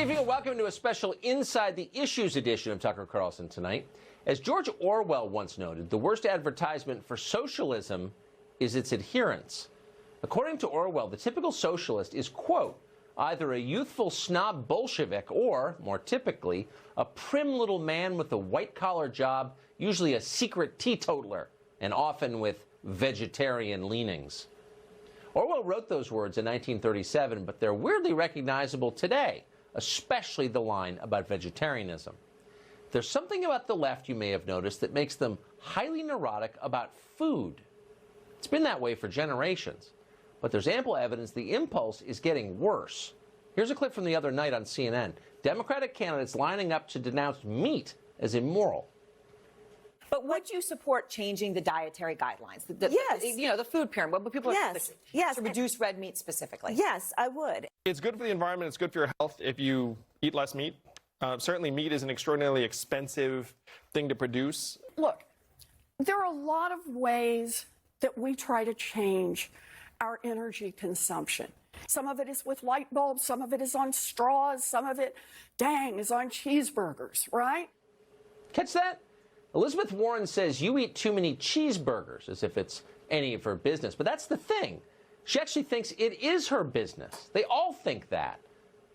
evening and welcome to a special Inside the Issues edition of Tucker Carlson tonight. As George Orwell once noted, the worst advertisement for socialism is its adherents. According to Orwell, the typical socialist is, quote, either a youthful snob Bolshevik or, more typically, a prim little man with a white-collar job, usually a secret teetotaler, and often with vegetarian leanings. Orwell wrote those words in 1937, but they're weirdly recognizable today, especially the line about vegetarianism. There's something about the left, you may have noticed, that makes them highly neurotic about food. It's been that way for generations, but there's ample evidence the impulse is getting worse. Here's a clip from the other night on CNN. Democratic candidates lining up to denounce meat as immoral. But would you support changing the dietary guidelines? Yes. You know, the food pyramid, what people yes. to reduce red meat specifically. Yes, I would. It's good for the environment. It's good for your health if you eat less meat. Certainly, meat is an extraordinarily expensive thing to produce. Look, there are a lot of ways that we try to change our energy consumption. Some of it is with light bulbs, some of it is on straws, some of it, dang, is on cheeseburgers, right? Catch that? Elizabeth Warren says you eat too many cheeseburgers, as if it's any of her business. But that's the thing. She actually thinks it is her business. They all think that.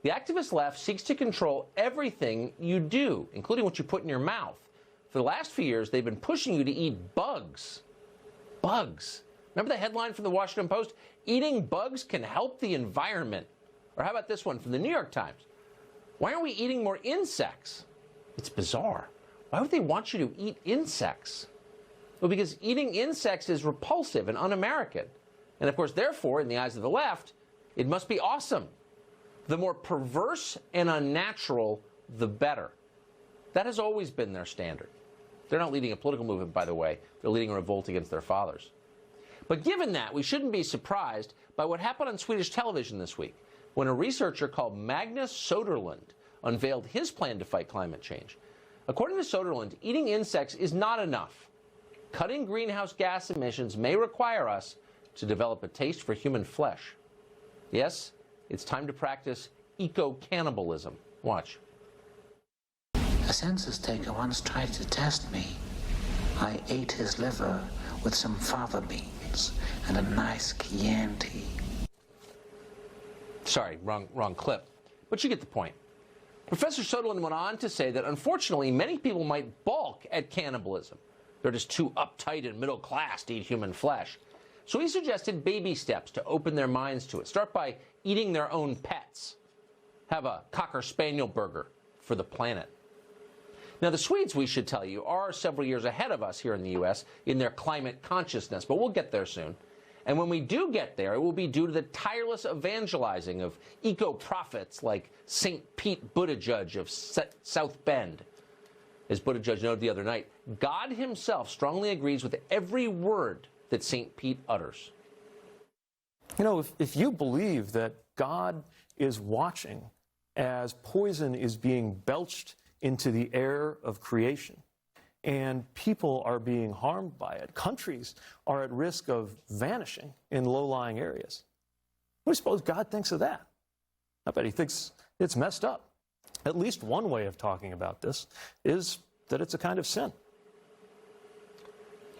The activist left seeks to control everything you do, including what you put in your mouth. For the last few years, they've been pushing you to eat bugs. Bugs. Remember the headline from the Washington Post? Eating bugs can help the environment. Or how about this one from the New York Times? Why aren't we eating more insects? It's bizarre. Why would they want you to eat insects? Well, because eating insects is repulsive and un-American. And of course, therefore, in the eyes of the left, it must be awesome. The more perverse and unnatural, the better. That has always been their standard. They're not leading a political movement, by the way. They're leading a revolt against their fathers. But given that, we shouldn't be surprised by what happened on Swedish television this week, when a researcher called Magnus Söderlund unveiled his plan to fight climate change. According to Söderlund, eating insects is not enough. Cutting greenhouse gas emissions may require us to develop a taste for human flesh. Yes, it's time to practice eco-cannibalism. Watch. A census taker once tried to test me. I ate his liver with some fava beans and a nice Chianti. Sorry, wrong clip. But you get the point. Professor Söderlund went on to say that, unfortunately, many people might balk at cannibalism. They're just too uptight and middle class to eat human flesh. So he suggested baby steps to open their minds to it. Start by eating their own pets. Have a Cocker Spaniel burger for the planet. Now, the Swedes, we should tell you, are several years ahead of us here in the U.S. in their climate consciousness, but we'll get there soon. And when we do get there, it will be due to the tireless evangelizing of eco-prophets like St. Pete Buttigieg of South Bend. As Buttigieg noted the other night, God himself strongly agrees with every word that St. Pete utters. You know, if you believe that God is watching as poison is being belched into the air of creation, and people are being harmed by it, countries are at risk of vanishing in low-lying areas, what do you suppose God thinks of that? I bet he thinks it's messed up. At least one way of talking about this is that it's a kind of sin.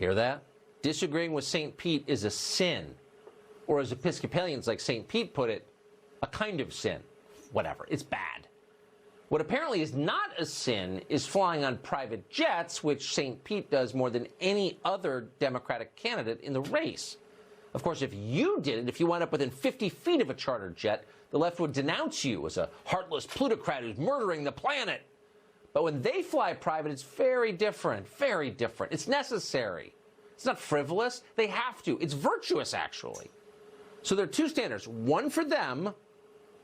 Hear that? Disagreeing with St. Pete is a sin. Or as Episcopalians like St. Pete put it, a kind of sin. Whatever, it's bad. What apparently is not a sin is flying on private jets, which St. Pete does more than any other Democratic candidate in the race. Of course, if you did it, if you wound up within 50 feet of a chartered jet, the left would denounce you as a heartless plutocrat who's murdering the planet. But when they fly private, it's very different, very different. It's necessary. It's not frivolous. They have to. It's virtuous, actually. So there are two standards, one for them,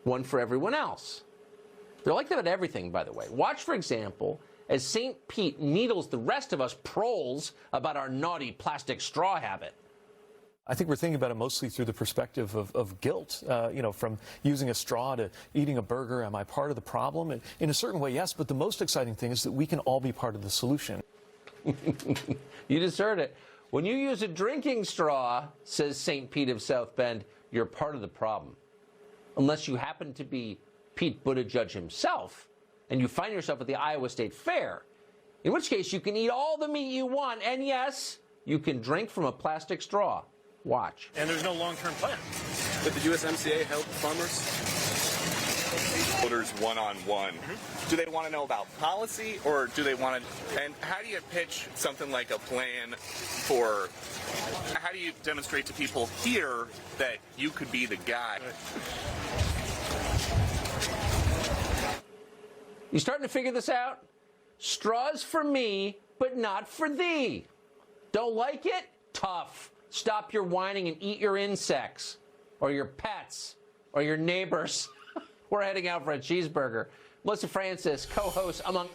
one for everyone else. They're like that at everything, by the way. Watch, for example, as St. Pete needles the rest of us proles about our naughty plastic straw habit. I think we're thinking about it mostly through the perspective of guilt, you know, from using a straw to eating a burger. Am I part of the problem? And in a certain way, yes, but the most exciting thing is that we can all be part of the solution. You just heard it. When you use a drinking straw, says St. Pete of South Bend, you're part of the problem. Unless you happen to be Pete Buttigieg himself, and you find yourself at the Iowa State Fair, in which case you can eat all the meat you want, and yes, you can drink from a plastic straw. Watch. And there's no long-term plan. Would the USMCA help farmers? Voters one-on-one. Do they want to know about policy, or do they want to, and how do you pitch something like a plan for, how do you demonstrate to people here that you could be the guy? You starting to figure this out? Straws for me, but not for thee. Don't like it? Tough. Stop your whining and eat your insects, or your pets, or your neighbors. We're heading out for a cheeseburger. Melissa Francis, co-host, among